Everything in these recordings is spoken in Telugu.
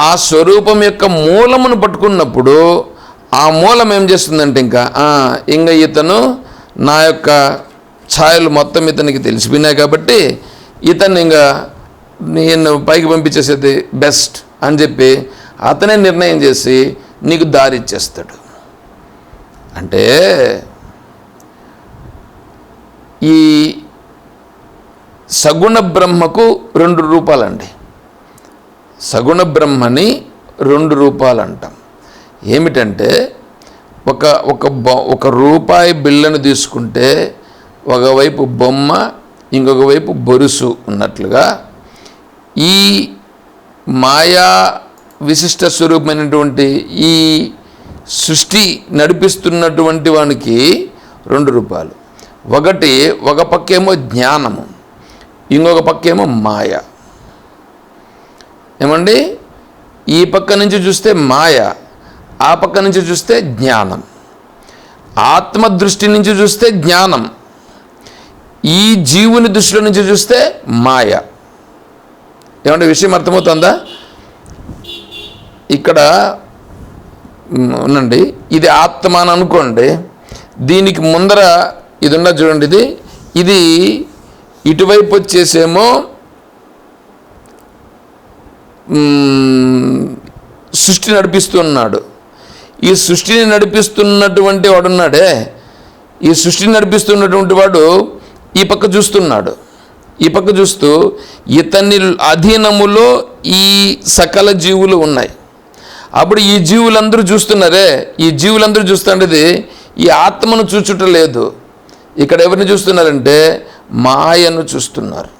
ఆ స్వరూపం యొక్క మూలమును పట్టుకున్నప్పుడు ఆ మూలం ఏం చేస్తుందంటే ఇంకా ఇతను నా యొక్క ఛాయలు మొత్తం ఇతనికి తెలిసిపోయినాయి కాబట్టి ఇతన్ని ఇంకా నేను పైకి పంపించేసేది బెస్ట్ అని చెప్పి అతనే నిర్ణయం చేసి నీకు దారి ఇచ్చేస్తాడు. అంటే ఈ సగుణ బ్రహ్మకు 2 రూపాలండి. సగుణ బ్రహ్మని 2 రూపాలు అంటాం. ఏమిటంటే ఒక రూపాయి బిళ్ళను తీసుకుంటే ఒకవైపు బొమ్మ, ఇంకొక వైపు బొరుసు ఉన్నట్లుగా ఈ మాయా విశిష్ట స్వరూపమైనటువంటి ఈ సృష్టి నడిపిస్తున్నటువంటి వానికి 2 రూపాలు. ఒక పక్కేమో జ్ఞానము, ఇంకొక పక్కేమో మాయ. ఏమండి, ఈ పక్క నుంచి చూస్తే మాయ, ఆ పక్క నుంచి చూస్తే జ్ఞానం. ఆత్మదృష్టి నుంచి చూస్తే జ్ఞానం, ఈ జీవుని దృష్టిలో నుంచి చూస్తే మాయ. ఏమంటే విషయం అర్థమవుతుందా? ఇక్కడ ఉండండి, ఇది ఆత్మ అని అనుకోండి. దీనికి ముందర ఇది ఉన్నది చూడండి, ఇది ఇటువైపు వచ్చేసేమో సృష్టి నడిపిస్తున్నాడు. ఈ సృష్టిని నడిపిస్తున్నటువంటి వాడున్నాడే, ఈ సృష్టిని నడిపిస్తున్నటువంటి వాడు ఈ పక్క చూస్తున్నాడు. ఈ పక్క చూస్తూ ఇతని అధీనములో ఈ సకల జీవులు ఉన్నాయి. అప్పుడు ఈ జీవులందరూ చూస్తున్నారే, ఈ జీవులందరూ చూస్తుండేది ఈ ఆత్మను చూచుట లేదు. ఇక్కడ ఎవరిని చూస్తున్నారంటే మాయను చూస్తున్నారు.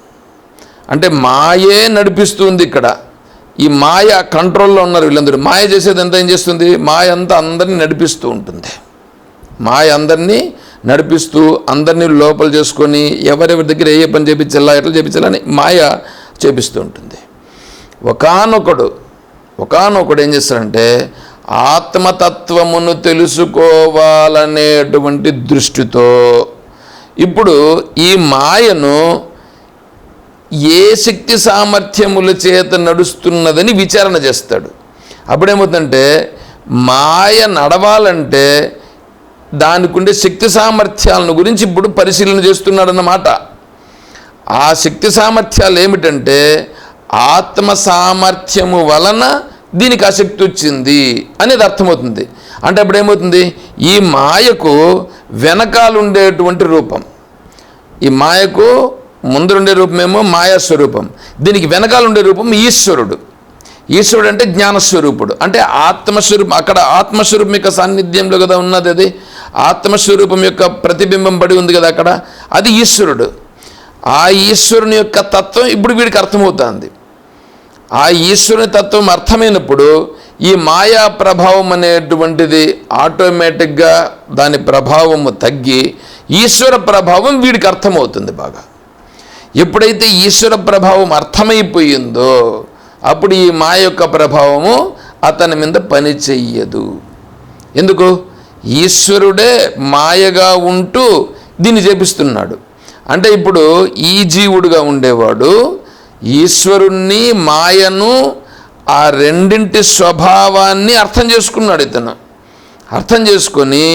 అంటే మాయే నడిపిస్తుంది. ఇక్కడ ఈ మాయ కంట్రోల్లో ఉన్నారు వీళ్ళందరూ. మాయ చేసేది ఎంత ఏం చేస్తుంది? మాయ అంతా అందరినీ నడిపిస్తూ ఉంటుంది. మాయ అందరినీ నడిపిస్తూ అందరినీ లోపల చేసుకొని ఎవరెవరి దగ్గర ఏ పని చేయించాలా, ఎట్లా చేయించాలని మాయ చేపిస్తూ ఉంటుంది. ఒకానొకడు ఏం చేస్తాడంటే ఆత్మతత్వమును తెలుసుకోవాలనేటువంటి దృష్టితో ఇప్పుడు ఈ మాయను ఏ శక్తి సామర్థ్యముల చేత నడుస్తున్నదని విచారణ చేస్తాడు. అప్పుడేమవుతుందంటే మాయ నడవాలంటే దానికి ఉండే శక్తి సామర్థ్యాలను గురించి ఇప్పుడు పరిశీలన చేస్తున్నాడన్నమాట. ఆ శక్తి సామర్థ్యాలు ఏమిటంటే ఆత్మ సామర్థ్యము వలన దీనికి ఆసక్తి వచ్చింది అనేది అర్థమవుతుంది. అంటే అప్పుడు ఏమవుతుంది, ఈ మాయకు వెనకాలుండేటువంటి రూపం, ఈ మాయకు ముందుండే రూపమేమో మాయాస్వరూపం, దీనికి వెనకాలండే రూపం ఈశ్వరుడు. ఈశ్వరుడు అంటే జ్ఞానస్వరూపుడు, అంటే ఆత్మస్వరూపం. అక్కడ ఆత్మస్వరూపం యొక్క సాన్నిధ్యంలో కదా ఉన్నది. అది ఆత్మస్వరూపం యొక్క ప్రతిబింబం పడి ఉంది కదా అక్కడ, అది ఈశ్వరుడు. ఆ ఈశ్వరుని యొక్క తత్వం ఇప్పుడు వీడికి అర్థమవుతుంది. ఆ ఈశ్వరుని తత్వం అర్థమైనప్పుడు ఈ మాయా ప్రభావం అనేటువంటిది ఆటోమేటిక్గా దాని ప్రభావము తగ్గి ఈశ్వర ప్రభావం వీడికి అర్థమవుతుంది బాగా. ఎప్పుడైతే ఈశ్వర ప్రభావం అర్థమైపోయిందో అప్పుడు ఈ మాయ యొక్క ప్రభావము అతని మీద పని చెయ్యదు. ఎందుకు? ఈశ్వరుడే మాయగా ఉంటూ దీన్ని చేపిస్తున్నాడు. అంటే ఇప్పుడు ఈ జీవుడుగా ఉండేవాడు ఈశ్వరుణ్ణి మాయను ఆ రెండింటి స్వభావాన్ని అర్థం చేసుకున్నాడు. ఇతను అర్థం చేసుకొని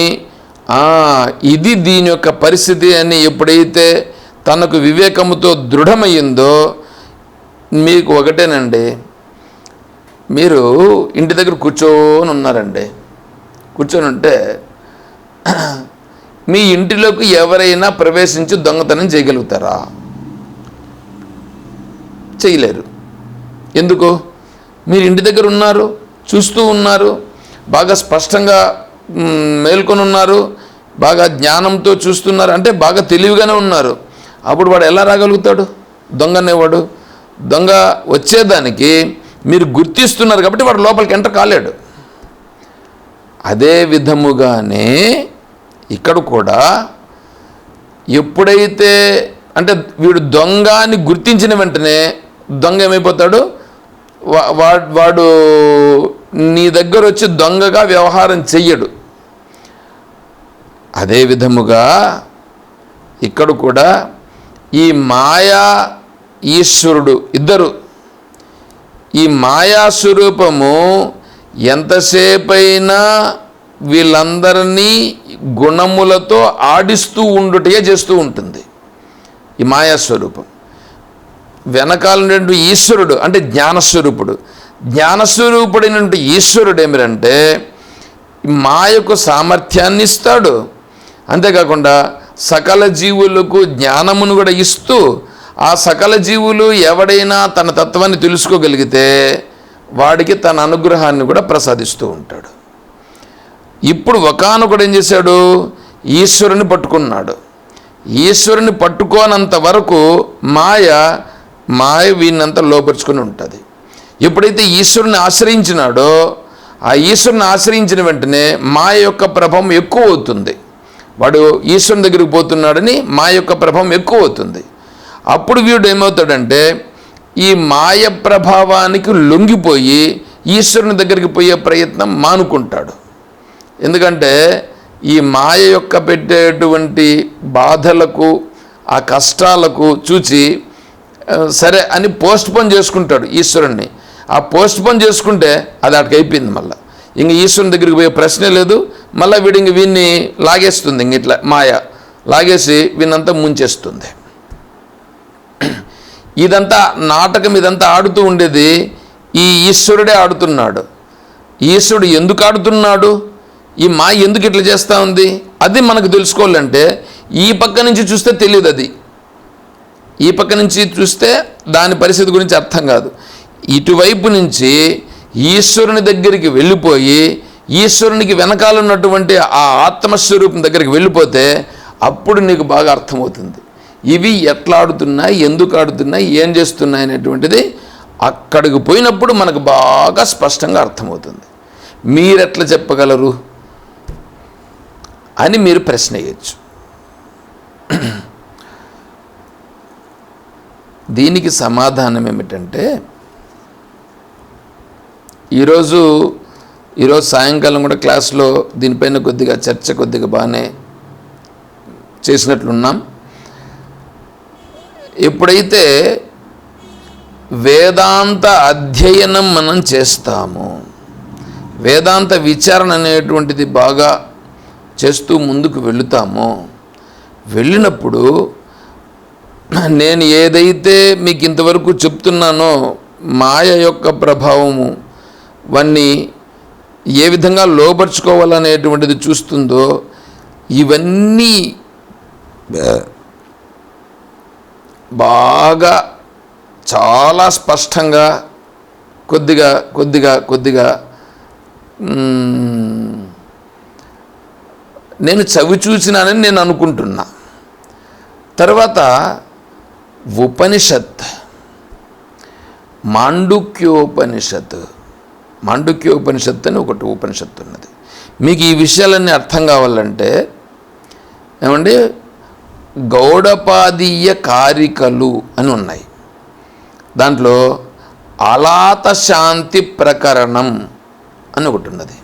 ఇది దీని యొక్క పరిస్థితి అని ఎప్పుడైతే తనకు వివేకముతో దృఢమయ్యిందో, మీకు ఒకటేనండి, మీరు ఇంటి దగ్గర కూర్చొని ఉన్నారండి, కూర్చొని ఉంటే మీ ఇంటిలోకి ఎవరైనా ప్రవేశించి దొంగతనం చేయగలుగుతారా? చేయలేరు. ఎందుకు? మీరు ఇంటి దగ్గర ఉన్నారు, చూస్తూ ఉన్నారు, బాగా స్పష్టంగా మేల్కొని ఉన్నారు, బాగా జ్ఞానంతో చూస్తున్నారు, అంటే బాగా తెలివిగానే ఉన్నారు. అప్పుడు వాడు ఎలా రాగలుగుతాడు? దొంగ అనేవాడు. దొంగ వచ్చేదానికి మీరు గుర్తిస్తున్నారు కాబట్టి వాడు లోపలికి ఎంటర్ కాలేడు. అదే విధముగానే ఇక్కడ కూడా ఎప్పుడైతే అంటే వీడు దొంగ అని గుర్తించిన వెంటనే దొంగ ఏమైపోతాడు? వాడు నీ దగ్గర వచ్చి దొంగగా వ్యవహారం చెయ్యడు. అదే విధముగా ఇక్కడ కూడా ఈ మాయా ఈశ్వరుడు ఇద్దరు ఈ మాయాస్వరూపము ఎంతసేపైనా వీళ్ళందరినీ గుణములతో ఆడిస్తూ ఉండుటే చేస్తూ ఉంటుంది. ఈ మాయాస్వరూపం వెనకాల ఈశ్వరుడు అంటే జ్ఞానస్వరూపుడు. జ్ఞానస్వరూపుడైనటువంటి ఈశ్వరుడు ఏమిటంటే మాయకు సామర్థ్యాన్ని ఇస్తాడు. అంతేకాకుండా సకల జీవులకు జ్ఞానమును కూడా ఇస్తూ ఆ సకల జీవులు ఎవడైనా తన తత్వాన్ని తెలుసుకోగలిగితే వాడికి తన అనుగ్రహాన్ని కూడా ప్రసాదిస్తూ ఉంటాడు. ఇప్పుడు ఒకానొకడు ఏం చేశాడు? ఈశ్వరుని పట్టుకున్నాడు. ఈశ్వరుని పట్టుకోనంత వరకు మాయ వీళ్ళంతా లోపరుచుకొని ఉంటుంది. ఎప్పుడైతే ఈశ్వరుని ఆశ్రయించినాడో ఆ ఈశ్వరుని ఆశ్రయించిన వెంటనే మాయ యొక్క ప్రభావం ఎక్కువ అవుతుంది. వాడు ఈశ్వరుని దగ్గరికి పోతున్నాడని మాయ యొక్క ప్రభావం ఎక్కువ అవుతుంది. అప్పుడు వీడు ఏమవుతాడంటే ఈ మాయ ప్రభావానికి లొంగిపోయి ఈశ్వరుని దగ్గరికి పోయే ప్రయత్నం మానుకుంటాడు. ఎందుకంటే ఈ మాయ యొక్క పెట్టేటువంటి బాధలకు ఆ కష్టాలకు చూచి సరే అని పోస్ట్పోన్ చేసుకుంటాడు ఈశ్వరుణ్ణి. ఆ పోస్ట్పోన్ చేసుకుంటే అది అక్కడికి అయిపోయింది. మళ్ళీ ఇంక ఈశ్వరుని దగ్గరికి పోయే ప్రశ్నే లేదు. మళ్ళీ వీడిని లాగేస్తుంది. ఇంక ఇట్లా మాయ లాగేసి వీనంతా ముంచేస్తుంది. ఇదంతా నాటకం, ఇదంతా ఆడుతూ ఉండేది ఈ ఈశ్వరుడే ఆడుతున్నాడు. ఈశ్వరుడు ఎందుకు ఆడుతున్నాడు? ఈ మాయ ఎందుకు ఇట్లా చేస్తూ ఉంది? అది మనకు తెలుసుకోవాలంటే ఈ పక్క నుంచి చూస్తే తెలియదు. అది ఈ పక్క నుంచి చూస్తే దాని పరిస్థితి గురించి అర్థం కాదు. ఇటువైపు నుంచి ఈశ్వరుని దగ్గరికి వెళ్ళిపోయి ఈశ్వరునికి వెనకాలన్నటువంటి ఆ ఆత్మస్వరూపం దగ్గరికి వెళ్ళిపోతే అప్పుడు నీకు బాగా అర్థమవుతుంది. ఇవి ఎట్లా ఆడుతున్నాయి, ఎందుకు ఆడుతున్నాయి, ఏం చేస్తున్నాయి అనేటువంటిది అక్కడికి పోయినప్పుడు మనకు బాగా స్పష్టంగా అర్థమవుతుంది. మీరెట్లా చెప్పగలరు అని మీరు ప్రశ్న వేయచ్చు. దీనికి సమాధానం ఏమిటంటే ఈరోజు సాయంకాలం కూడా క్లాస్లో దీనిపైన కొద్దిగా చర్చ కొద్దిగా బాగానే చేసినట్లున్నాం. ఎప్పుడైతే వేదాంత అధ్యయనం మనం చేస్తామో, వేదాంత విచారణ అనేటువంటిది బాగా చేస్తూ ముందుకు వెళుతామో, వెళ్ళినప్పుడు నేను ఏదైతే మీకు ఇంతవరకు చెప్తున్నానో మాయ యొక్క ప్రభావము వాన్ని ఏ విధంగా లోపరుచుకోవాలనేటువంటిది చూస్తుందో ఇవన్నీ బాగా చాలా స్పష్టంగా కొద్దిగా నేను చవి చూసినానని నేను అనుకుంటున్నా. తర్వాత ఉపనిషత్, మాండుక్యోపనిషత్ అని ఒకటి ఉపనిషత్తు ఉన్నది. మీకు ఈ విషయాలన్నీ అర్థం కావాలంటే ఏమండి గౌడపాదీయ కారికలు అని ఉన్నాయి. దాంట్లో అలాత శాంతి ప్రకరణం అని ఒకటి ఉన్నది.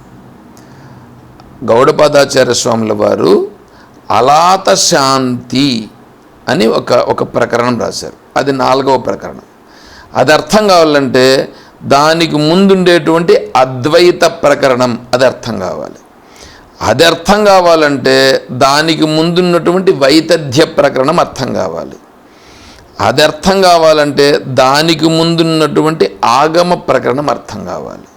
గౌడపాదాచార్య స్వాముల వారు అలాత శాంతి అని ఒక ప్రకరణం రాశారు. అది 4వ ప్రకరణం. అది అర్థం కావాలంటే దానికి ముందుండేటువంటి అద్వైత ప్రకరణం అది అర్థం కావాలి. అది అర్థం కావాలంటే దానికి ముందున్నటువంటి వైతథ్య ప్రకరణం అర్థం కావాలి. అది అర్థం కావాలంటే దానికి ముందున్నటువంటి ఆగమ ప్రకరణం అర్థం కావాలి.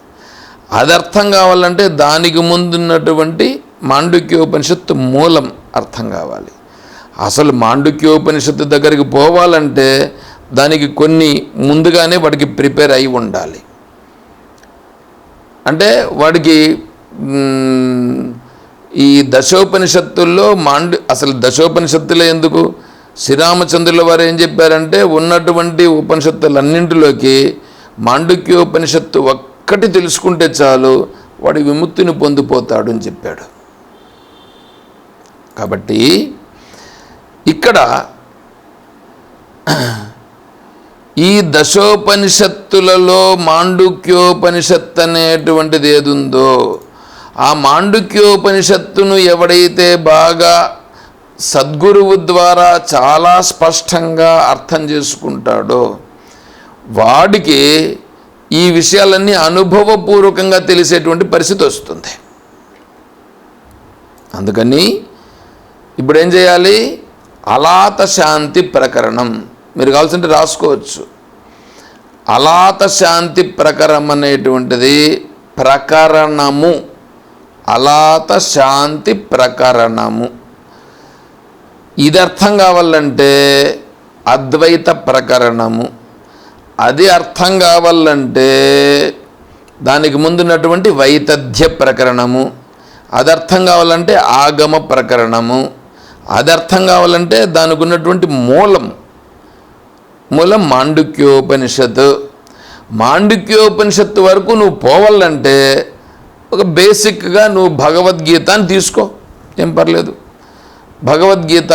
అది అర్థం కావాలంటే దానికి ముందున్నటువంటి మాండుక్యోపనిషత్తు మూలం అర్థం కావాలి. అసలు మాండుక్యోపనిషత్తు దగ్గరికి పోవాలంటే దానికి కొన్ని ముందుగానే వాడికి ప్రిపేర్ అయి ఉండాలి. అంటే వాడికి ఈ దశోపనిషత్తుల్లో అసలు దశోపనిషత్తులే ఎందుకు, శ్రీరామచంద్రుల వారు ఏం చెప్పారంటే ఉన్నటువంటి ఉపనిషత్తులన్నింటిలోకి మాండుక్యోపనిషత్తు ఒక్కటి తెలుసుకుంటే చాలు వాడి విముక్తిని పొందిపోతాడు అని చెప్పాడు. కాబట్టి ఇక్కడ ఈ దశోపనిషత్తులలో మాండుక్యోపనిషత్తు అనేటువంటిది ఏదుందో ఆ మాండుక్యోపనిషత్తును ఎవడైతే బాగా సద్గురువు ద్వారా చాలా స్పష్టంగా అర్థం చేసుకుంటాడో వాడికి ఈ విషయాలన్నీ అనుభవపూర్వకంగా తెలిసేటువంటి పరిస్థితి వస్తుంది. అందుకని ఇప్పుడు ఏం చేయాలి? అలాత శాంతి ప్రకరణం, మీరు కావాల్సింటే రాసుకోవచ్చు. అలాత శాంతి ప్రకరణం అనేటువంటిది ప్రకరణము, అలాత శాంతి ప్రకరణము. ఇది అర్థం కావాలంటే అద్వైత ప్రకరణము, అది అర్థం కావాలంటే దానికి ముందున్నటువంటి వైతథ్య ప్రకరణము, అది అర్థం కావాలంటే ఆగమ ప్రకరణము, అది అర్థం కావాలంటే దానికి ఉన్నటువంటి మూలం మాండుక్యోపనిషత్తు. మాండుక్యోపనిషత్తు వరకు నువ్వు పోవాలంటే ఒక బేసిక్గా నువ్వు భగవద్గీతని తీసుకో, ఏం పర్లేదు. భగవద్గీత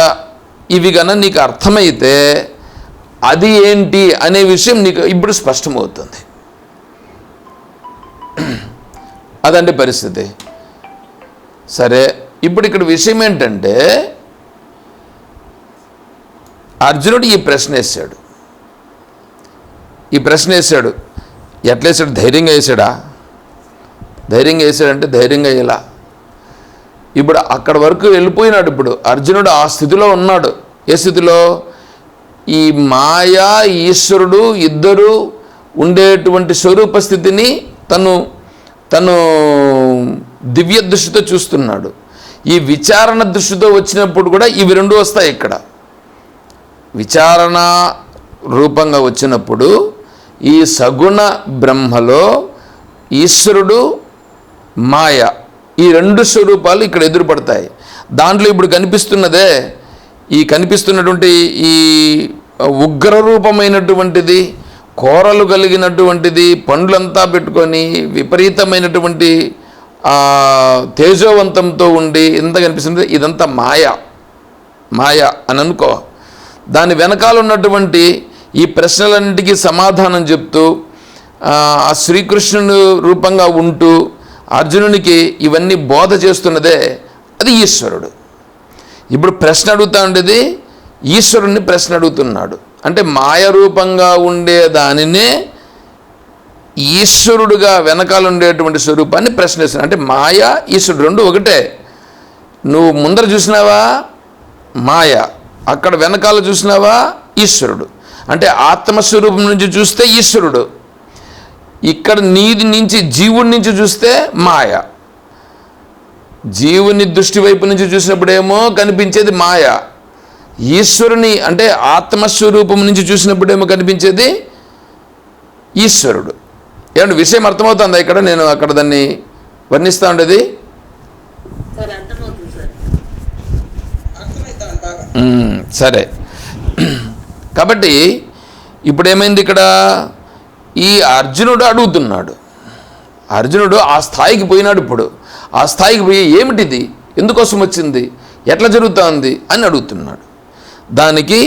ఇవి కన్నా నీకు అర్థమైతే అది ఏంటి అనే విషయం నీకు ఇప్పుడు స్పష్టమవుతుంది. అదండి పరిస్థితి. సరే, ఇప్పుడు ఇక్కడ విషయం ఏంటంటే అర్జునుడు ఈ ప్రశ్న వేశాడు. ఎట్లా వేసాడు? ధైర్యంగా వేసాడా? ధైర్యంగా వేసాడంటే ధైర్యంగా ఇలా ఇప్పుడు అక్కడ వరకు వెళ్ళిపోయినాడు. ఇప్పుడు అర్జునుడు ఆ స్థితిలో ఉన్నాడు. ఏ స్థితిలో? ఈ మాయా ఈశ్వరుడు ఇద్దరు ఉండేటువంటి స్వరూప స్థితిని తను దివ్య దృష్టితో చూస్తున్నాడు. ఈ విచారణ దృష్టితో వచ్చినప్పుడు కూడా ఇవి రెండు వస్తాయి. ఇక్కడ విచారణ రూపంగా వచ్చినప్పుడు ఈ సగుణ బ్రహ్మలో ఈశ్వరుడు మాయ ఈ రెండు స్వరూపాలు ఇక్కడ ఎదురుపడతాయి. దాంట్లో ఇప్పుడు కనిపిస్తున్నదే ఈ కనిపిస్తున్నటువంటి ఈ ఉగ్రరూపమైనటువంటిది, కోరలు కలిగినటువంటిది, పండ్లంతా పెట్టుకొని విపరీతమైనటువంటి తేజోవంతంతో ఉండి ఎంత కనిపిస్తుంది, ఇదంతా మాయ అని అనుకో. దాని వెనకాల ఉన్నటువంటి ఈ ప్రశ్నలన్నిటికీ సమాధానం చెప్తూ ఆ శ్రీకృష్ణుని రూపంగా ఉంటూ అర్జునునికి ఇవన్నీ బోధ చేస్తున్నదే అది ఈశ్వరుడు. ఇప్పుడు ప్రశ్న అడుగుతా ఉండేది ఈశ్వరుణ్ణి ప్రశ్న అడుగుతున్నాడు. అంటే మాయ రూపంగా ఉండే దానినే ఈశ్వరుడుగా వెనకాల ఉండేటువంటి స్వరూపాన్ని ప్రశ్నిస్తున్నాడు. అంటే మాయ ఈశ్వరుడు రెండు ఒకటే. నువ్వు ముందర చూసినావా మాయ, అక్కడ వెనకాల చూసినావా ఈశ్వరుడు. అంటే ఆత్మస్వరూపం నుంచి చూస్తే ఈశ్వరుడు, ఇక్కడ నీది నుంచి జీవుడి నుంచి చూస్తే మాయ. జీవుని దృష్టి వైపు నుంచి చూసినప్పుడేమో కనిపించేది మాయ, ఈశ్వరుని అంటే ఆత్మస్వరూపం నుంచి చూసినప్పుడేమో కనిపించేది ఈశ్వరుడు. ఏమంటే విషయం అర్థమవుతుందా? ఇక్కడ నేను అక్కడ దాన్ని వర్ణిస్తూ ఉండేది. సరే, కాబట్టి ఇప్పుడు ఏమైంది? ఇక్కడ ఈ అర్జునుడు అడుగుతున్నాడు. అర్జునుడు ఆ స్థాయికి పోయినాడు. ఇప్పుడు ఆ స్థాయికి పోయి ఏమిటిది, ఎందుకోసం వచ్చింది, ఎట్లా జరుగుతుంది అని అడుగుతున్నాడు. దానికి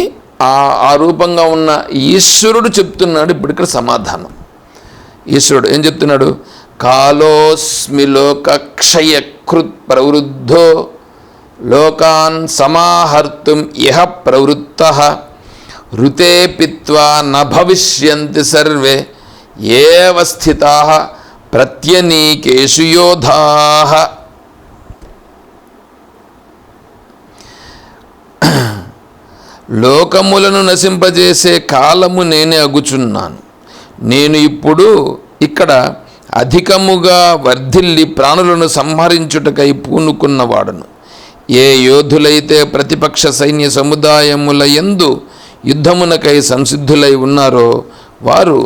ఆ రూపంగా ఉన్న ఈశ్వరుడు చెప్తున్నాడు. ఇప్పుడు ఇక్కడ సమాధానం. ఈశ్వరుడు ఏం చెప్తున్నాడు? కాలోస్మి లోకక్షయకృత్ ప్రవృద్ధో లోకాన్ సమాహర్తుం ఇహ ప్రవృత్తః ఋతే పిత్వా న భవిష్యంతి సర్వే ఏవ స్థితాః ప్రత్యనీకేషు యోధాః. లోకములను నశింపజేసే కాలము నేనే అగుచున్నాను. నేను ఇప్పుడు ఇక్కడ అధికముగా వర్ధిల్లి ప్రాణులను సంహరించుటకై పూనుకున్నవాడును. ఏ యోధులైతే ప్రతిపక్ష సైన్య సముదాయముల యందు యుద్ధమునకై సంసిద్ధులై ఉన్నారో వారు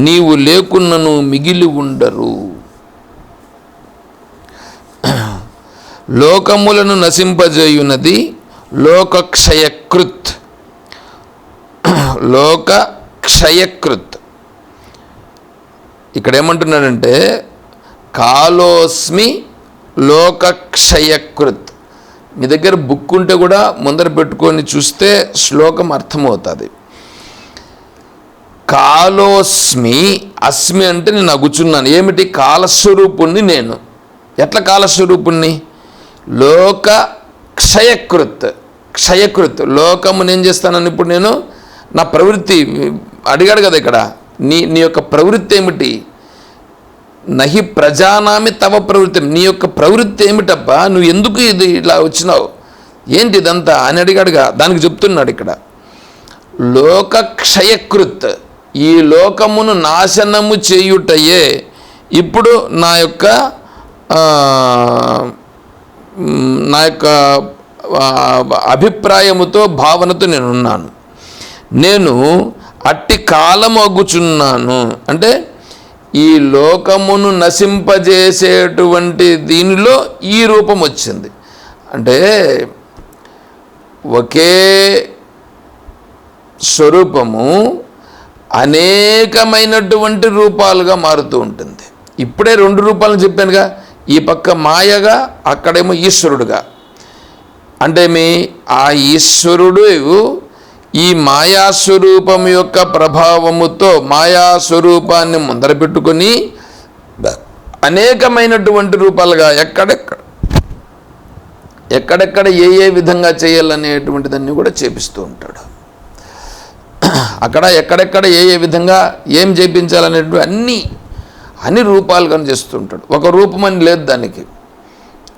నీవు లేకున్నను మిగిలి ఉండరు. లోకములను నశింపజేయునది లోకక్షయకృత్. లోకక్షయకృత్ ఇక్కడ ఏమంటున్నాడంటే కాలోస్మి లోకక్షయకృత్. మీ దగ్గర బుక్ ఉంటే కూడా ముందర పెట్టుకొని చూస్తే శ్లోకం అర్థమవుతుంది. కాలోస్మి, అస్మి అంటే నేను అగుచున్నాను. ఏమిటి? కాలస్వరూపుణ్ణి నేను. ఎట్లా కాలస్వరూపుణ్ణి? లోక క్షయకృత్. క్షయకృత్ లోకము నేను చేస్తానని ఇప్పుడు నేను నా ప్రవృత్తి అడిగాడు కదా ఇక్కడ. నీ యొక్క ప్రవృత్తి ఏమిటి? నహి ప్రజానామి తవ ప్రవృత్తి, నీ యొక్క ప్రవృత్తి ఏమిటబ్బా, నువ్వు ఎందుకు ఇది ఇలా వచ్చినావు, ఏంటి ఇదంతా అని అడిగాడుగా. దానికి చెప్తున్నాడు ఇక్కడ, లోకక్షయకృత్, ఈ లోకమును నాశనము చేయుటయే ఇప్పుడు నా యొక్క అభిప్రాయముతో భావనతో నేనున్నాను. నేను అట్టి కాలమగుచున్నాను అంటే ఈ లోకమును నశింపజేసేటువంటి దీనిలో ఈ రూపం వచ్చింది. అంటే ఒకే స్వరూపము అనేకమైనటువంటి రూపాలుగా మారుతూ ఉంటుంది. ఇప్పుడే 2 రూపాలను చెప్పానుగా, ఈ పక్క మాయగా, అక్కడేమో ఈశ్వరుడుగా. అంటే ఆ ఈశ్వరుడు ఈ మాయాస్వరూపం యొక్క ప్రభావముతో మాయాస్వరూపాన్ని ముందర పెట్టుకొని అనేకమైనటువంటి రూపాలుగా ఎక్కడెక్కడ ఏ విధంగా చేయాలనేటువంటి దాన్ని కూడా చేపిస్తూ ఉంటాడు. అక్కడ ఎక్కడెక్కడ ఏ విధంగా ఏం చేయించాలనేటువంటి అన్ని రూపాలుగా చేస్తూ ఉంటాడు. ఒక రూపం అని లేదు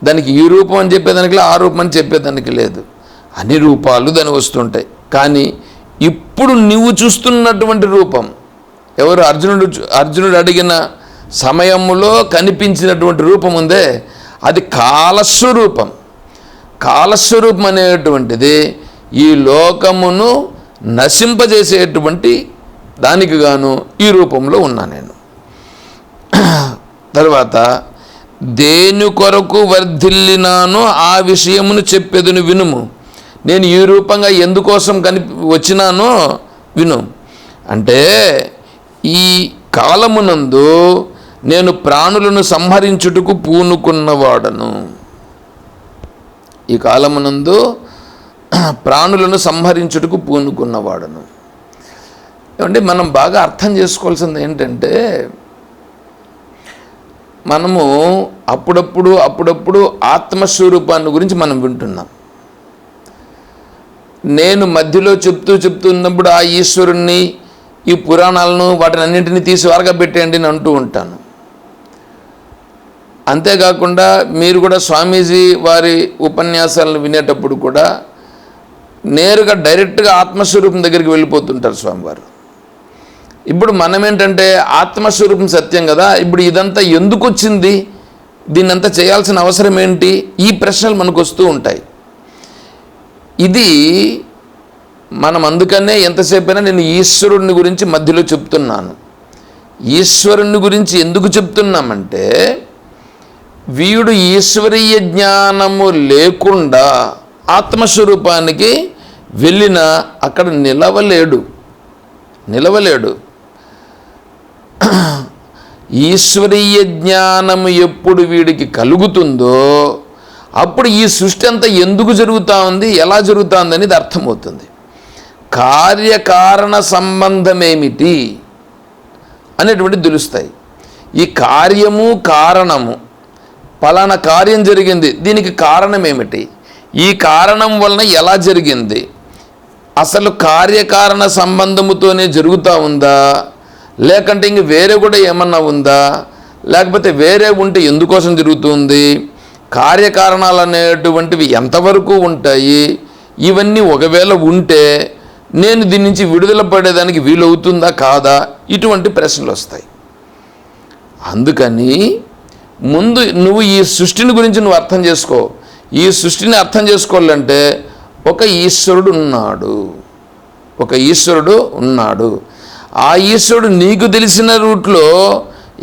దానికి ఈ రూపం అని చెప్పేదానికి లేదు, ఆ రూపం అని చెప్పేదానికి లేదు. అన్ని రూపాలు దాని వస్తుంటాయి. కానీ ఇప్పుడు నువ్వు చూస్తున్నటువంటి రూపం ఎవరు? అర్జునుడు అడిగిన సమయంలో కనిపించినటువంటి రూపం ఉందే, అది కాలస్వరూపం. కాలస్వరూపం అనేటువంటిది ఈ లోకమును నశింపజేసేటువంటి దానికి గాను ఈ రూపంలో ఉన్నా నేను. తర్వాత దేని కొరకు వర్ధిల్లినానో ఆ విషయమును చెప్పేదును వినుము. నేను ఈ రూపంగా ఎందుకోసం వచ్చినానో విను. అంటే ఈ కాలమునందు నేను ప్రాణులను సంహరించుటకు పూనుకున్నవాడను. ఈ కాలమునందు ప్రాణులను సంహరించుటకు పూనుకున్నవాడను. ఏమంటే మనం బాగా అర్థం చేసుకోవాల్సింది ఏంటంటే, మనము అప్పుడప్పుడు ఆత్మస్వరూపాన్ని గురించి మనం వింటున్నాం. నేను మధ్యలో చెప్తున్నప్పుడు ఆ ఈశ్వరుణ్ణి, ఈ పురాణాలను వాటిని అన్నింటినీ తీసి వారగబెట్టేయండి అని అంటూ ఉంటాను. అంతేకాకుండా మీరు కూడా స్వామీజీ వారి ఉపన్యాసాలను వినేటప్పుడు కూడా నేరుగా డైరెక్ట్గా ఆత్మస్వరూపం దగ్గరికి వెళ్ళిపోతుంటారు స్వామివారు. ఇప్పుడు మనం ఏంటంటే ఆత్మస్వరూపం సత్యం కదా, ఇప్పుడు ఇదంతా ఎందుకు వచ్చింది, దీన్నంతా చేయాల్సిన అవసరం ఏంటి, ఈ ప్రశ్నలు మనకు వస్తూ ఉంటాయి. ఇది మనం అందుకనే ఎంతసేపైనా నేను ఈశ్వరుని గురించి మధ్యలో చెప్తున్నాను. ఈశ్వరుని గురించి ఎందుకు చెప్తున్నామంటే, వీడు ఈశ్వరీయ జ్ఞానము లేకుండా ఆత్మస్వరూపానికి వెళ్ళిన అక్కడ నిలవలేడు. ఈశ్వరీయ జ్ఞానము ఎప్పుడు వీడికి కలుగుతుందో అప్పుడు ఈ సృష్టి అంతా ఎందుకు జరుగుతూ ఉంది, ఎలా జరుగుతూ ఉంది అనేది అర్థమవుతుంది. కార్యకారణ సంబంధమేమిటి అనేటువంటి తెలుస్తాయి. ఈ కార్యము కారణము, పలానా కార్యం జరిగింది, దీనికి కారణం ఏమిటి, ఈ కారణం వలన ఎలా జరిగింది, అసలు కార్యకారణ సంబంధముతోనే జరుగుతూ ఉందా, లేకంటే ఇంక వేరే కూడా ఏమన్నా ఉందా, లేకపోతే వేరే ఉంటే ఎందుకోసం జరుగుతుంది, కార్యకారణాలు అనేటువంటివి ఎంతవరకు ఉంటాయి, ఇవన్నీ ఒకవేళ ఉంటే నేను దీని నుంచి విడుదల పడేదానికి వీలవుతుందా కాదా, ఇటువంటి ప్రశ్నలు వస్తాయి. అందుకని ముందు నువ్వు ఈ సృష్టిని గురించి నువ్వు అర్థం చేసుకో. ఈ సృష్టిని అర్థం చేసుకోవాలంటే ఒక ఈశ్వరుడు ఉన్నాడు. ఆ ఈశ్వరుడు నీకు తెలిసిన రూట్లో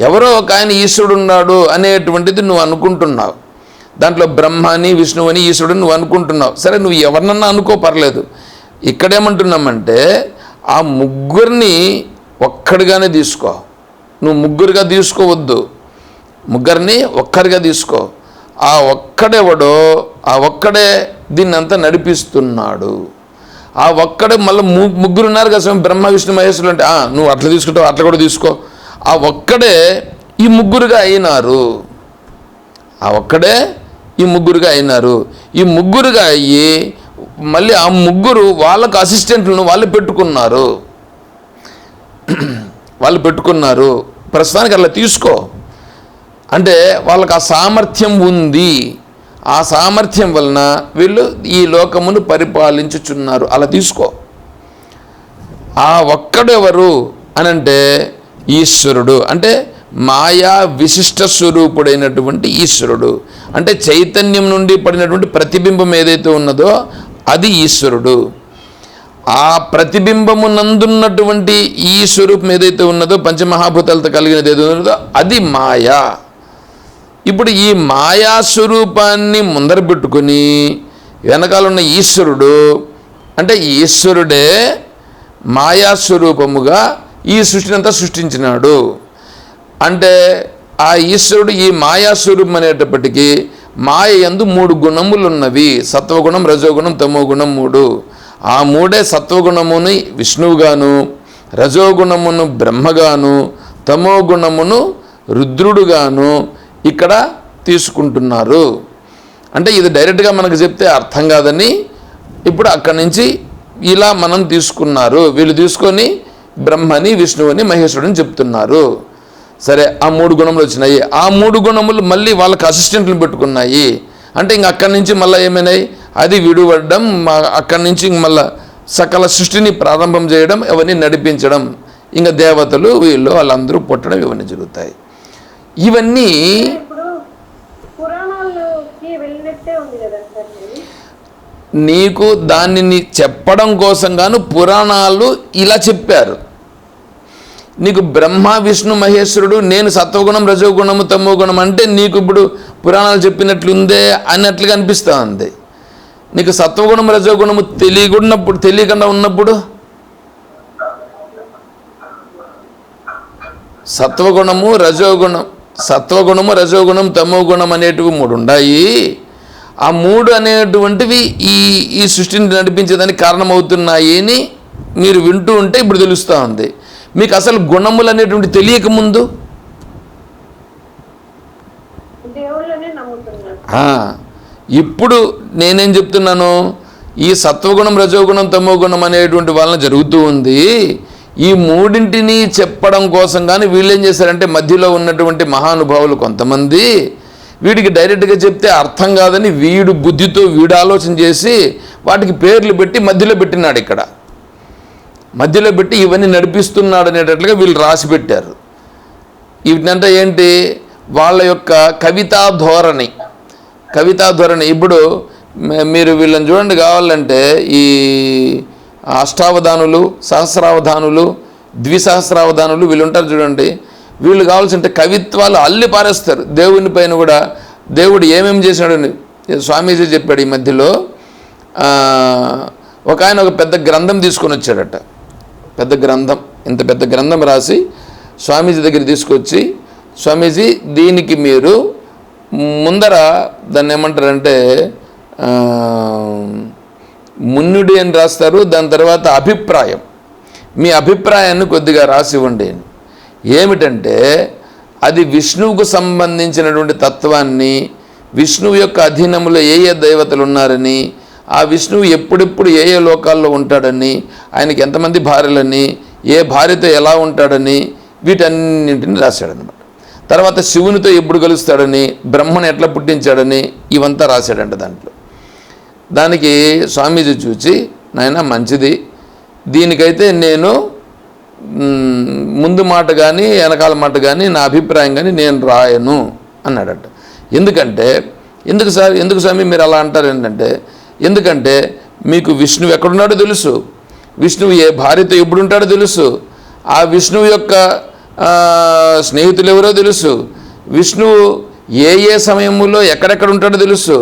ఎవరో ఒక ఆయన ఈశ్వరుడు ఉన్నాడు అనేటువంటిది నువ్వు అనుకుంటున్నావు. దాంట్లో బ్రహ్మని, విష్ణువని, ఈశ్వరుడు నువ్వు అనుకుంటున్నావు. సరే, నువ్వు ఎవరినన్నా అనుకో, పర్లేదు. ఇక్కడేమంటున్నామంటే ఆ ముగ్గురిని ఒక్కడిగానే తీసుకో. నువ్వు ముగ్గురుగా తీసుకోవద్దు, ముగ్గురిని ఒక్కరిగా తీసుకో. ఆ ఒక్కడెవడో ఆ ఒక్కడే దీన్నంతా నడిపిస్తున్నాడు. ఆ ఒక్కడే మళ్ళీ ముగ్గురు ఉన్నారు కదా, బ్రహ్మ విష్ణు మహేశ్వరులు అంటే నువ్వు అట్లా తీసుకుంటావు, అట్లా కూడా తీసుకో. ఆ ఒక్కడే ఈ ముగ్గురుగా అయినారు. ఈ ముగ్గురుగా అయ్యి మళ్ళీ ఆ ముగ్గురు వాళ్ళకు అసిస్టెంట్లను వాళ్ళు పెట్టుకున్నారు. వాళ్ళు పెట్టుకున్నారు, ప్రస్తుతానికి అలా తీసుకో అంటే వాళ్ళకి ఆ సామర్థ్యం ఉంది. ఆ సామర్థ్యం వలన వీళ్ళు ఈ లోకమును పరిపాలించుచున్నారు, అలా తీసుకో. ఆ ఒక్కడెవరు అనంటే ఈశ్వరుడు, అంటే మాయా విశిష్ట స్వరూపుడైనటువంటి ఈశ్వరుడు. అంటే చైతన్యం నుండి పడినటువంటి ప్రతిబింబం ఏదైతే ఉన్నదో అది ఈశ్వరుడు. ఆ ప్రతిబింబము నందున్నటువంటి ఈ స్వరూపం ఏదైతే ఉన్నదో పంచమహాభూతాలతో కలిగినది ఏదైతే ఉన్నదో అది మాయా. ఇప్పుడు ఈ మాయా స్వరూపాన్ని ముందర పెట్టుకొని వెనకాల ఉన్న ఈశ్వరుడు, అంటే ఈశ్వరుడే మాయాస్వరూపముగా ఈ సృష్టిని అంతా సృష్టించినాడు. అంటే ఆ ఈశ్వరుడు ఈ మాయాస్వరూపం అనేటప్పటికీ మాయ యందు 3 గుణములు ఉన్నవి, సత్వగుణం, రజోగుణం, తమోగుణం 3. ఆ 3 సత్వగుణముని విష్ణువుగాను, రజోగుణమును బ్రహ్మగాను, తమోగుణమును రుద్రుడుగాను ఇక్కడ తీసుకుంటున్నారు. అంటే ఇది డైరెక్ట్గా మనకు చెప్తే అర్థం కాదని ఇప్పుడు అక్కడి నుంచి ఇలా మనం తీసుకున్నారు. వీళ్ళు తీసుకొని బ్రహ్మని, విష్ణువుని, మహేశ్వరుని చెప్తున్నారు. సరే, ఆ 3 గుణములు వచ్చినాయి. ఆ 3 గుణములు మళ్ళీ వాళ్ళకి అసిస్టెంట్లు పెట్టుకున్నాయి. అంటే ఇంక అక్కడి నుంచి మళ్ళీ ఏమైనాయి, అది విడిపడడం, అక్కడి నుంచి ఇంక మళ్ళీ సకల సృష్టిని ప్రారంభం చేయడం, ఇవన్నీ నడిపించడం, ఇంకా దేవతలు వీళ్ళు వాళ్ళందరూ పుట్టడం, ఇవన్నీ జరుగుతాయి. ఇవన్నీ నీకు దానిని చెప్పడం కోసం గాను పురాణాలు ఇలా చెప్పారు. నీకు బ్రహ్మ, విష్ణు, మహేశ్వరుడు, నేను సత్వగుణం, రజోగుణము, తమోగుణం అంటే నీకు ఇప్పుడు పురాణాలు చెప్పినట్లుందే అన్నట్లుగా అనిపిస్తూ ఉంది. నీకు సత్వగుణం, రజోగుణము తెలియకుండా ఉన్నప్పుడు సత్వగుణము, రజోగుణం, తమోగుణం అనేటివి 3 ఉన్నాయి. ఆ 3 అనేటువంటివి ఈ సృష్టిని నడిపించేదానికి కారణమవుతున్నాయి అని మీరు వింటూ ఉంటే ఇప్పుడు తెలుస్తూ ఉంది. మీకు అసలు గుణములు అనేటువంటి తెలియకముందు ఇప్పుడు నేనేం చెప్తున్నాను, ఈ సత్వగుణం, రజోగుణం, తమోగుణం అనేటువంటి వలన జరుగుతూ ఉంది. ఈ 3ంటిని చెప్పడం కోసం కానీ వీళ్ళు ఏం చేశారంటే మధ్యలో ఉన్నటువంటి మహానుభావులు కొంతమంది వీడికి డైరెక్ట్గా చెప్తే అర్థం కాదని వీడు బుద్ధితో వీడు ఆలోచన చేసి వాటికి పేర్లు పెట్టి మధ్యలో పెట్టినాడు. ఇక్కడ మధ్యలో పెట్టి ఇవన్నీ నడిపిస్తున్నాడు అనేటట్లుగా వీళ్ళు రాసి పెట్టారు. వీటినంతా ఏంటి, వాళ్ళ యొక్క కవితా ధోరణి. ఇప్పుడు మీరు వీళ్ళని చూడండి, కావాలంటే ఈ అష్టావధానులు, సహస్రావధానులు, ద్విసహస్రావధానులు వీళ్ళు ఉంటారు చూడండి. వీళ్ళు కావాల్సింటే కవిత్వాలు అల్లి పారేస్తారు దేవుని పైన కూడా. దేవుడు ఏమేమి చేశాడని స్వామీజీ చెప్పాడు. ఈ మధ్యలో ఒక ఆయన ఒక పెద్ద గ్రంథం తీసుకొని వచ్చాడట. పెద్ద గ్రంథం, ఇంత పెద్ద గ్రంథం రాసి స్వామీజీ దగ్గర తీసుకొచ్చి, స్వామీజీ దీనికి మీరు ముందర దాన్ని ఏమంటారంటే మున్నుడి అని రాస్తారు, దాని తర్వాత అభిప్రాయం, మీ అభిప్రాయాన్ని కొద్దిగా రాసి ఇవ్వండి. ఏమిటంటే అది విష్ణువుకు సంబంధించినటువంటి తత్వాన్ని, విష్ణువు యొక్క అధీనంలో ఏ దేవతలు ఉన్నారని, ఆ విష్ణువు ఎప్పుడెప్పుడు ఏ లోకాల్లో ఉంటాడని, ఆయనకి ఎంతమంది భార్యలని, ఏ భార్యతో ఎలా ఉంటాడని వీటన్నింటిని రాశాడనమాట. తర్వాత శివునితో ఎప్పుడు కలుస్తాడని, బ్రహ్మను ఎట్లా పుట్టించాడని ఇవంతా రాశాడంట దాంట్లో. దానికి స్వామీజీ చూచి, నాయన మంచిది, దీనికైతే నేను ముందు మాట కానీ వెనకాల మాట కానీ నా అభిప్రాయం కానీ నేను రాయను అన్నాడట. ఎందుకు స్వామి మీరు అలా అంటారు ఏంటంటే, ఎందుకంటే మీకు విష్ణువు ఎక్కడున్నాడో తెలుసు, విష్ణువు ఏ భార్యతో ఎప్పుడు ఉంటాడో తెలుసు, ఆ విష్ణువు యొక్క స్నేహితులు ఎవరో తెలుసు, విష్ణువు ఏ సమయంలో ఎక్కడెక్కడ ఉంటాడో తెలుసు.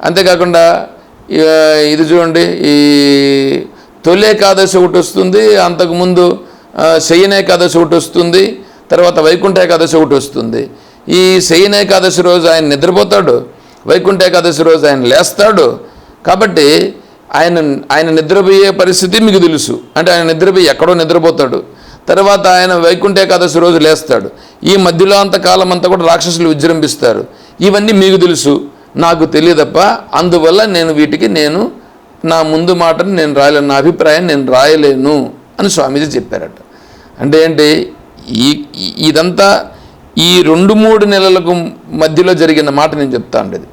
అంతేకాకుండా ఇది చూడండి, ఈ తొలి ఏకాదశి ఒకటి వస్తుంది, అంతకుముందు శయన ఏకాదశి ఒకటి వస్తుంది, తర్వాత వైకుంఠ ఏకాదశి ఒకటి వస్తుంది. ఈ శయన ఏకాదశి రోజు ఆయన నిద్రపోతాడు, వైకుంఠ ఏకాదశి రోజు ఆయన లేస్తాడు. కాబట్టి ఆయన నిద్రపోయే పరిస్థితి మీకు తెలుసు. అంటే ఆయన నిద్రపోయి ఎక్కడో నిద్రపోతాడు, తర్వాత ఆయన వైకుంఠ ఏకాదశి రోజు లేస్తాడు. ఈ మధ్యలో అంతకాలం అంతా కూడా రాక్షసులు విజృంభిస్తారు. ఇవన్నీ మీకు తెలుసు, నాకు తెలియదప్ప. అందువల్ల వీటికి నా ముందు మాటను నేను రాయలేను, నా అభిప్రాయాన్ని నేను రాయలేను అని స్వామీజీ చెప్పారట. అంటే ఏంటి, ఇదంతా ఈ 2-3 నెలలకు మధ్యలో జరిగిన మాట నేను చెప్తా ఉండేది.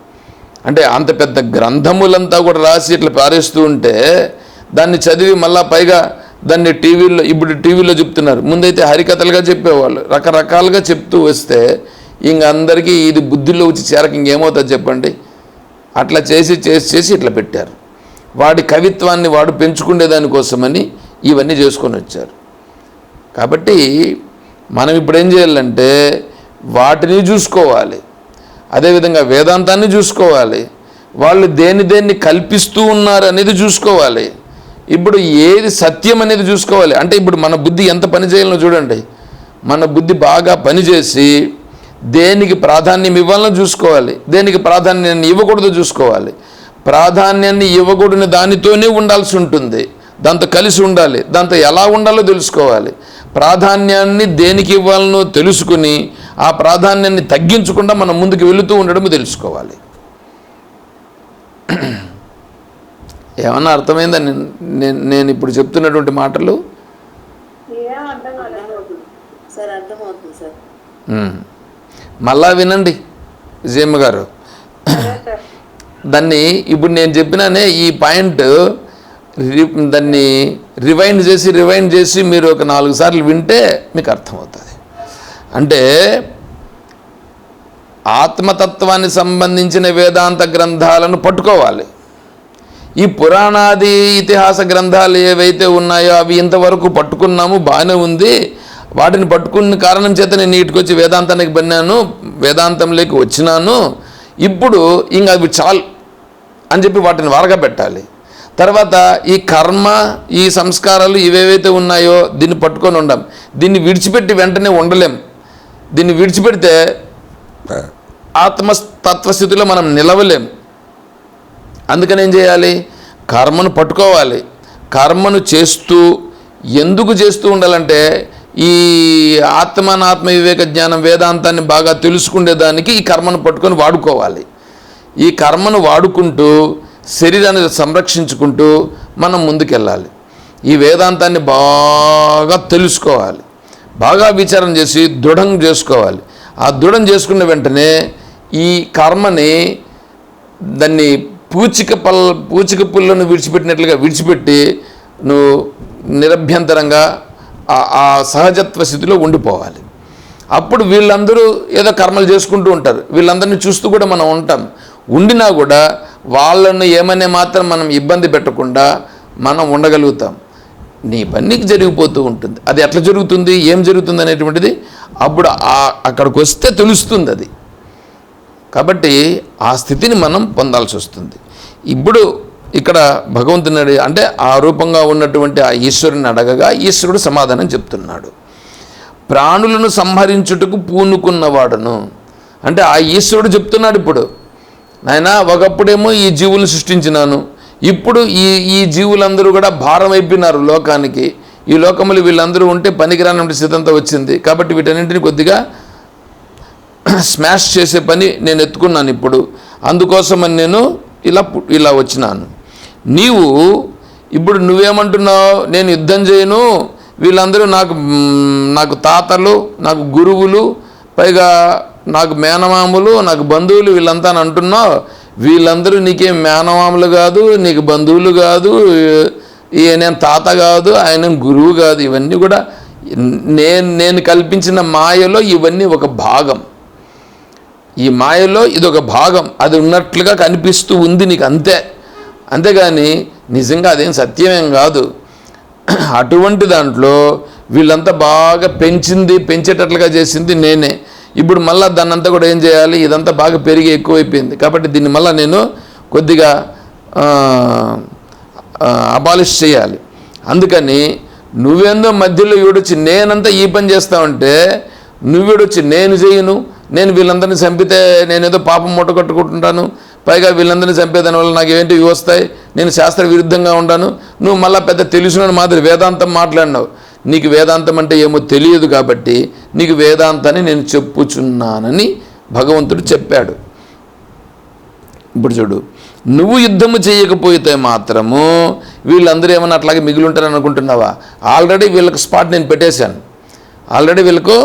అంటే అంత పెద్ద గ్రంథములంతా కూడా రాసి ఇట్లా పారేస్తూ ఉంటే దాన్ని చదివి మళ్ళా పైగా దాన్ని ఇప్పుడు టీవీలో చెప్తున్నారు. ముందైతే హరికథలుగా చెప్పేవాళ్ళు, రకరకాలుగా చెప్తూ వస్తే ఇంక అందరికీ ఇది బుద్ధిలో వచ్చి చేరక ఇంకేమవుతుంది చెప్పండి. అట్లా చేసి ఇట్లా పెట్టారు. వాడి కవిత్వాన్ని వాడు పెంచుకునే దానికోసమని ఇవన్నీ చేసుకొని వచ్చారు. కాబట్టి మనం ఇప్పుడు ఏం చేయాలంటే వాటిని చూసుకోవాలి, అదేవిధంగా వేదాంతాన్ని చూసుకోవాలి, వాళ్ళు దేన్ని కల్పిస్తూ ఉన్నారు అనేది చూసుకోవాలి. ఇప్పుడు ఏది సత్యం అనేది చూసుకోవాలి. అంటే ఇప్పుడు మన బుద్ధి ఎంత పని చేయాలో చూడండి. మన బుద్ధి బాగా పనిచేసి దేనికి ప్రాధాన్యం ఇవ్వాలో చూసుకోవాలి, దేనికి ప్రాధాన్యాన్ని ఇవ్వకూడదో చూసుకోవాలి. ప్రాధాన్యాన్ని ఇవ్వకూడని దానితోనే ఉండాల్సి ఉంటుంది, దాంతో కలిసి ఉండాలి, దాంతో ఎలా ఉండాలో తెలుసుకోవాలి. ప్రాధాన్యాన్ని దేనికి ఇవ్వాలనో తెలుసుకుని ఆ ప్రాధాన్యాన్ని తగ్గించకుండా మనం ముందుకు వెళుతూ ఉండడం తెలుసుకోవాలి. ఏమన్నా అర్థమైందా నేను ఇప్పుడు చెప్తున్నటువంటి మాటలు? మళ్ళా వినండి విజయమ్మ గారు. దాన్ని ఇప్పుడు నేను చెప్పినానే ఈ పాయింట్ దాన్ని రివైండ్ చేసి మీరు ఒక 4 సార్లు వింటే మీకు అర్థమవుతుంది. అంటే ఆత్మతత్వానికి సంబంధించిన వేదాంత గ్రంథాలను పట్టుకోవాలి. ఈ పురాణాది ఇతిహాస గ్రంథాలు ఏవైతే ఉన్నాయో అవి ఇంతవరకు పట్టుకున్నాము, బాగానే ఉంది. వాటిని పట్టుకున్న కారణం చేత నేను ఇటుకొచ్చి వేదాంతానికి బన్నాను, వేదాంతంలోకి వచ్చినాను. ఇప్పుడు ఇంక అవి చాలు అని చెప్పి వాటిని వారగా పెట్టాలి. తర్వాత ఈ కర్మ, ఈ సంస్కారాలు ఇవేవైతే ఉన్నాయో దీన్ని పట్టుకొని ఉండం. దీన్ని విడిచిపెట్టి వెంటనే ఉండలేం. దీన్ని విడిచిపెడితే ఆత్మతత్వస్థితిలో మనం నిలవలేం. అందుకని ఏం చేయాలి? కర్మను పట్టుకోవాలి. కర్మను చేస్తూ ఎందుకు చేస్తూ ఉండాలంటే ఈ ఆత్మ వివేక జ్ఞానం వేదాంతాన్ని బాగా తెలుసుకునేదానికి ఈ కర్మను పట్టుకొని వాడుకోవాలి. ఈ కర్మను వాడుకుంటూ శరీరాన్ని సంరక్షించుకుంటూ మనం ముందుకెళ్ళాలి. ఈ వేదాంతాన్ని బాగా తెలుసుకోవాలి, బాగా విచారం చేసి దృఢం చేసుకోవాలి. ఆ దృఢం చేసుకున్న వెంటనే ఈ కర్మని దాన్ని పూచిక పుల్లను విడిచిపెట్టినట్లుగా విడిచిపెట్టి నువ్వు నిరభ్యంతరంగా ఆ సహజత్వ స్థితిలో ఉండిపోవాలి. అప్పుడు వీళ్ళందరూ ఏదో కర్మలు చేసుకుంటూ ఉంటారు, వీళ్ళందరినీ చూస్తూ కూడా మనం ఉంటాం. ఉండినా కూడా వాళ్ళను ఏమనే మాత్రం మనం ఇబ్బంది పెట్టకుండా మనం ఉండగలుగుతాం. నీ పనికి జరిగిపోతూ ఉంటుంది. అది ఎట్లా జరుగుతుంది, ఏం జరుగుతుంది అనేటువంటిది అప్పుడు అక్కడికి వస్తే తెలుస్తుంది అది. కాబట్టి ఆ స్థితిని మనం పొందాల్సి వస్తుంది. ఇప్పుడు ఇక్కడ భగవంతుని అంటే ఆ రూపంగా ఉన్నటువంటి ఆ ఈశ్వరుని అడగగా ఈశ్వరుడు సమాధానం చెప్తున్నాడు. ప్రాణులను సంహరించుటకు పూనుకున్నవాడును అంటే ఆ ఈశ్వరుడు చెప్తున్నాడు. ఇప్పుడు నాయన ఒకప్పుడేమో ఈ జీవులను సృష్టించినాను, ఇప్పుడు ఈ జీవులందరూ కూడా భారం అయిపోయినారు లోకానికి. ఈ లోకములు వీళ్ళందరూ ఉంటే పనికిరాని స్థితి వచ్చింది. కాబట్టి వీటన్నింటినీ కొద్దిగా స్మాష్ చేసే పని నేను ఎత్తుకున్నాను. ఇప్పుడు అందుకోసమని నేను ఇలా వచ్చినాను. నీవు ఇప్పుడు నువ్వేమంటున్నావు? నేను యుద్ధం చేయను, వీళ్ళందరూ నాకు తాతలు, నాకు గురువులు, పైగా నాకు మేనమాములు, నాకు బంధువులు, వీళ్ళంతా అని అంటున్నావు. వీళ్ళందరూ నీకేం మేనమాములు కాదు, నీకు బంధువులు కాదు, నేను తాత కాదు, ఆయన గురువు కాదు. ఇవన్నీ కూడా నేను కల్పించిన మాయలో ఇవన్నీ ఒక భాగం. ఈ మాయలో ఇదొక భాగం, అది ఉన్నట్లుగా కనిపిస్తూ ఉంది నీకు, అంతేగాని నిజంగా అదేం సత్యమేం కాదు. అటువంటి దాంట్లో వీళ్ళంతా బాగా పెంచేటట్లుగా చేసింది నేనే. ఇప్పుడు మళ్ళీ దాన్ని అంతా కూడా ఏం చేయాలి? ఇదంతా బాగా పెరిగి ఎక్కువైపోయింది. కాబట్టి దీన్ని మళ్ళీ నేను కొద్దిగా అబాలిష్ చేయాలి. అందుకని నువ్వేందో మధ్యలో ఈడొచ్చి నేనంతా ఈ పని చేస్తావంటే, నువ్వేడొచ్చి నేను చేయను, నేను వీళ్ళందరినీ చంపితే నేనేదో పాపం మూట కట్టుకుంటుంటాను, పైగా వీళ్ళందరినీ చంపేదాని వల్ల నాకు ఏంటి వస్తాయి, నేను శాస్త్ర విరుద్ధంగా ఉంటాను, నువ్వు మళ్ళీ పెద్ద తెలిసిన మాదిరి వేదాంతం మాట్లాడినావు. నీకు వేదాంతం అంటే ఏమో తెలియదు కాబట్టి నీకు వేదాంతాన్ని నేను చెప్పుచున్నానని భగవంతుడు చెప్పాడు. ఇప్పుడు చూడు, నువ్వు యుద్ధము చేయకపోతే మాత్రము వీళ్ళందరూ ఏమన్నా అట్లాగే మిగిలి ఉంటారని అనుకుంటున్నావా? ఆల్రెడీ వీళ్ళకి స్పాట్ నేను పెట్టేశాను. ఆల్రెడీ వీళ్ళకు